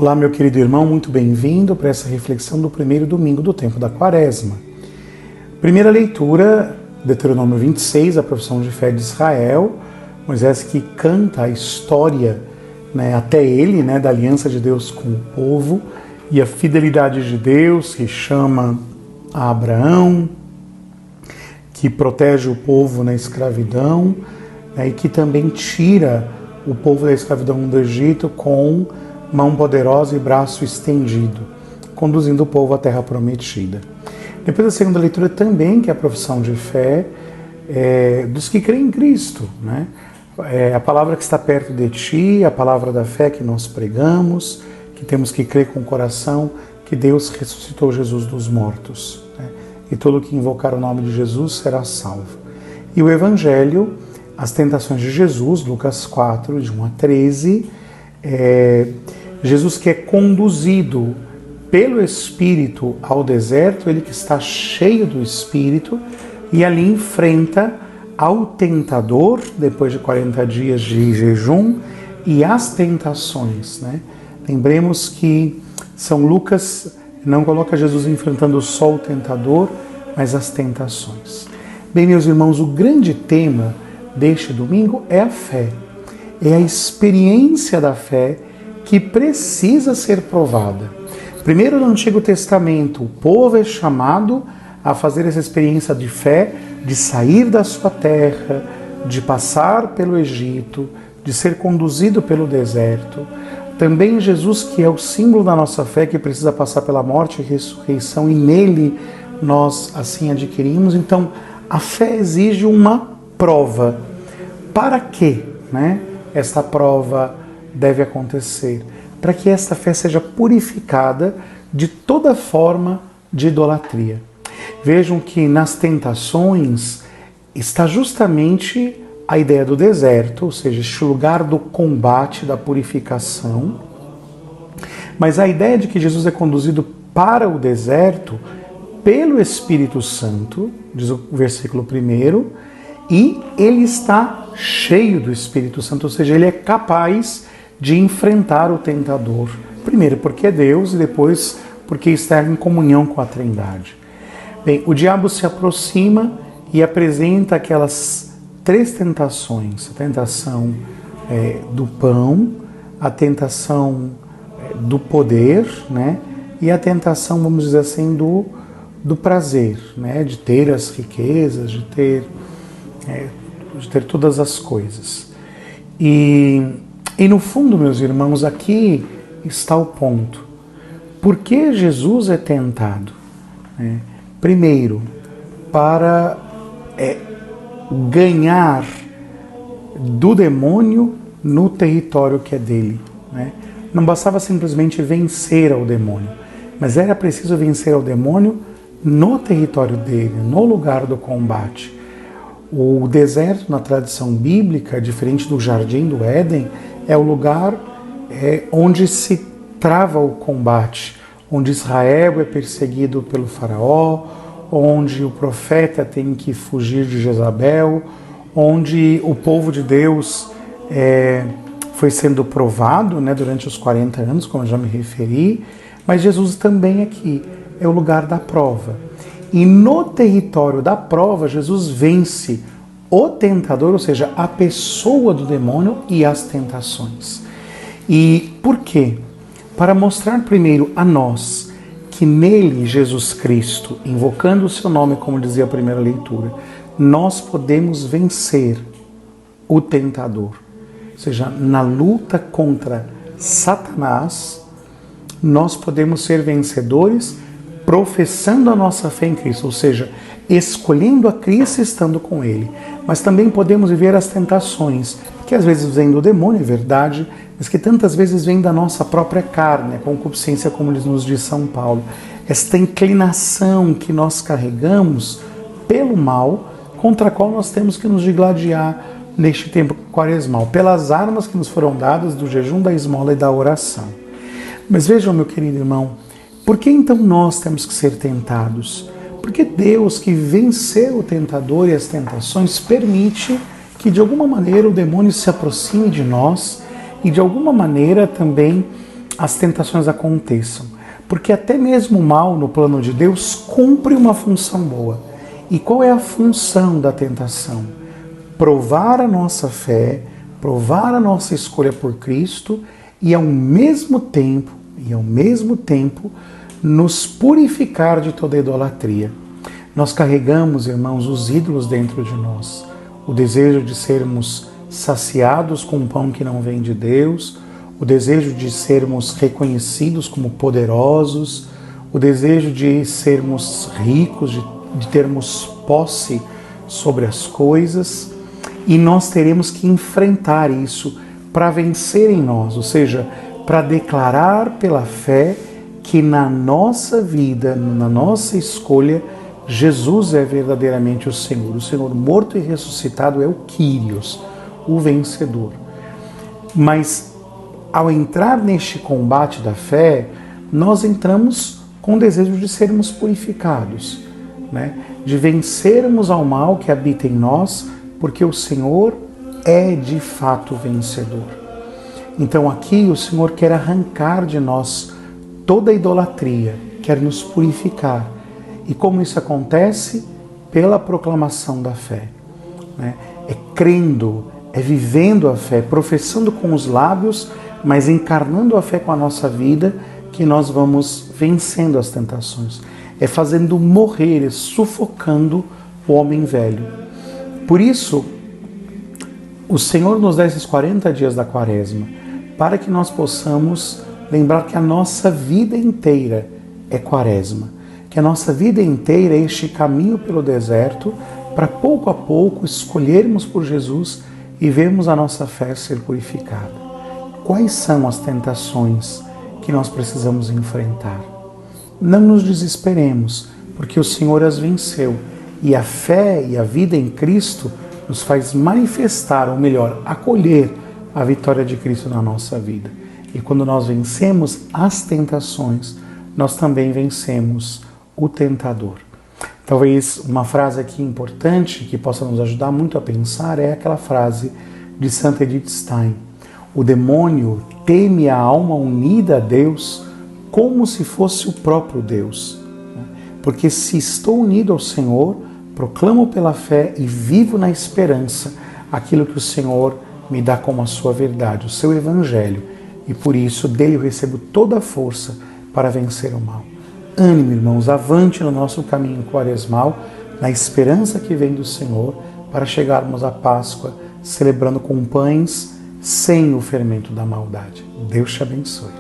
Olá, meu querido irmão, muito bem-vindo para essa reflexão do primeiro domingo do tempo da Quaresma. Primeira leitura, Deuteronômio 26, a profissão de fé de Israel, Moisés que canta a história, até ele, da aliança de Deus com o povo e a fidelidade de Deus que chama a Abraão, que protege o povo na escravidão, e que também tira o povo da escravidão do Egito com mão poderosa e braço estendido, conduzindo o povo à terra prometida. Depois da segunda leitura também, que é a profissão de fé dos que creem em Cristo, É a palavra que está perto de ti, a palavra da fé que nós pregamos, que temos que crer com o coração que Deus ressuscitou Jesus dos mortos. E todo que invocar o nome de Jesus será salvo. E o Evangelho, as tentações de Jesus, Lucas 4, de 1 a 13, Jesus que é conduzido pelo Espírito ao deserto, ele que está cheio do Espírito, e ali enfrenta ao tentador, depois de 40 dias de jejum, e as tentações. Lembremos que São Lucas não coloca Jesus enfrentando só o tentador, mas as tentações. Bem, meus irmãos, o grande tema deste domingo é a fé. É a experiência da fé que precisa ser provada. Primeiro, no Antigo Testamento, o povo é chamado a fazer essa experiência de fé, de sair da sua terra, de passar pelo Egito, de ser conduzido pelo deserto. Também Jesus, que é o símbolo da nossa fé, que precisa passar pela morte e ressurreição, e nele nós assim adquirimos. Então, a fé exige uma prova. Para quê, esta prova deve acontecer? Para que esta fé seja purificada de toda forma de idolatria. Vejam que nas tentações está justamente a ideia do deserto, ou seja, este lugar do combate, da purificação. Mas a ideia de que Jesus é conduzido para o deserto pelo Espírito Santo, diz o versículo 1, e ele está cheio do Espírito Santo, ou seja, ele é capaz de enfrentar o tentador. Primeiro porque é Deus e depois porque está em comunhão com a Trindade. Bem, o diabo se aproxima e apresenta aquelas três tentações. A tentação do pão, a tentação do poder, e a tentação, vamos dizer assim, do prazer, de ter as riquezas, de ter todas as coisas. E no fundo, meus irmãos, aqui está o ponto. Por que Jesus é tentado? Primeiro, para ganhar do demônio no território que é dele. Não bastava simplesmente vencer ao demônio, mas era preciso vencer ao demônio no território dele, no lugar do combate. O deserto, na tradição bíblica, diferente do jardim do Éden, é o lugar onde se trava o combate, onde Israel é perseguido pelo faraó, onde o profeta tem que fugir de Jezabel, onde o povo de Deus foi sendo provado durante os 40 anos, como eu já me referi, mas Jesus também aqui é o lugar da prova. E no território da prova, Jesus vence o tentador, ou seja, a pessoa do demônio e as tentações. E por quê? Para mostrar primeiro a nós que nele, Jesus Cristo, invocando o seu nome, como dizia a primeira leitura, nós podemos vencer o tentador. Ou seja, na luta contra Satanás, nós podemos ser vencedores professando a nossa fé em Cristo, ou seja, escolhendo a Cristo e estando com Ele. Mas também podemos viver as tentações, que às vezes vêm do demônio, é verdade, mas que tantas vezes vêm da nossa própria carne, a concupiscência, como nos diz São Paulo. Esta inclinação que nós carregamos pelo mal, contra a qual nós temos que nos digladiar neste tempo quaresmal, pelas armas que nos foram dadas do jejum, da esmola e da oração. Mas vejam, meu querido irmão, por que então nós temos que ser tentados? Porque Deus, que venceu o tentador e as tentações, permite que de alguma maneira o demônio se aproxime de nós e de alguma maneira também as tentações aconteçam. Porque até mesmo o mal, no plano de Deus, cumpre uma função boa. E qual é a função da tentação? Provar a nossa fé, provar a nossa escolha por Cristo e ao mesmo tempo, nos purificar de toda idolatria. Nós carregamos, irmãos, os ídolos dentro de nós. O desejo de sermos saciados com um pão que não vem de Deus, o desejo de sermos reconhecidos como poderosos, o desejo de sermos ricos, de termos posse sobre as coisas, e nós teremos que enfrentar isso para vencer em nós, ou seja, para declarar pela fé que na nossa vida, na nossa escolha, Jesus é verdadeiramente o Senhor morto e ressuscitado é o Kyrios, o vencedor. Mas ao entrar neste combate da fé, nós entramos com o desejo de sermos purificados, né? De vencermos ao mal que habita em nós, porque o Senhor é de fato vencedor. Então aqui o Senhor quer arrancar de nós toda a idolatria, quer nos purificar. E como isso acontece? Pela proclamação da fé, né? É crendo, é vivendo a fé, professando com os lábios, mas encarnando a fé com a nossa vida, que nós vamos vencendo as tentações. É fazendo morrer, é sufocando o homem velho. Por isso, o Senhor nos dá esses 40 dias da Quaresma, para que nós possamos lembrar que a nossa vida inteira é Quaresma, que a nossa vida inteira é este caminho pelo deserto, para pouco a pouco escolhermos por Jesus e vermos a nossa fé ser purificada. Quais são as tentações que nós precisamos enfrentar? Não nos desesperemos, porque o Senhor as venceu. E a fé e a vida em Cristo nos faz manifestar, ou melhor, acolher a vitória de Cristo na nossa vida. E quando nós vencemos as tentações, nós também vencemos o tentador. Talvez uma frase aqui importante que possa nos ajudar muito a pensar é aquela frase de Santa Edith Stein: o demônio teme a alma unida a Deus como se fosse o próprio Deus. Porque se estou unido ao Senhor, proclamo pela fé e vivo na esperança aquilo que o Senhor me dá como a sua verdade, o seu Evangelho. E por isso dele eu recebo toda a força para vencer o mal. Ânimo, irmãos, avante no nosso caminho quaresmal, na esperança que vem do Senhor, para chegarmos à Páscoa celebrando com pães sem o fermento da maldade. Deus te abençoe.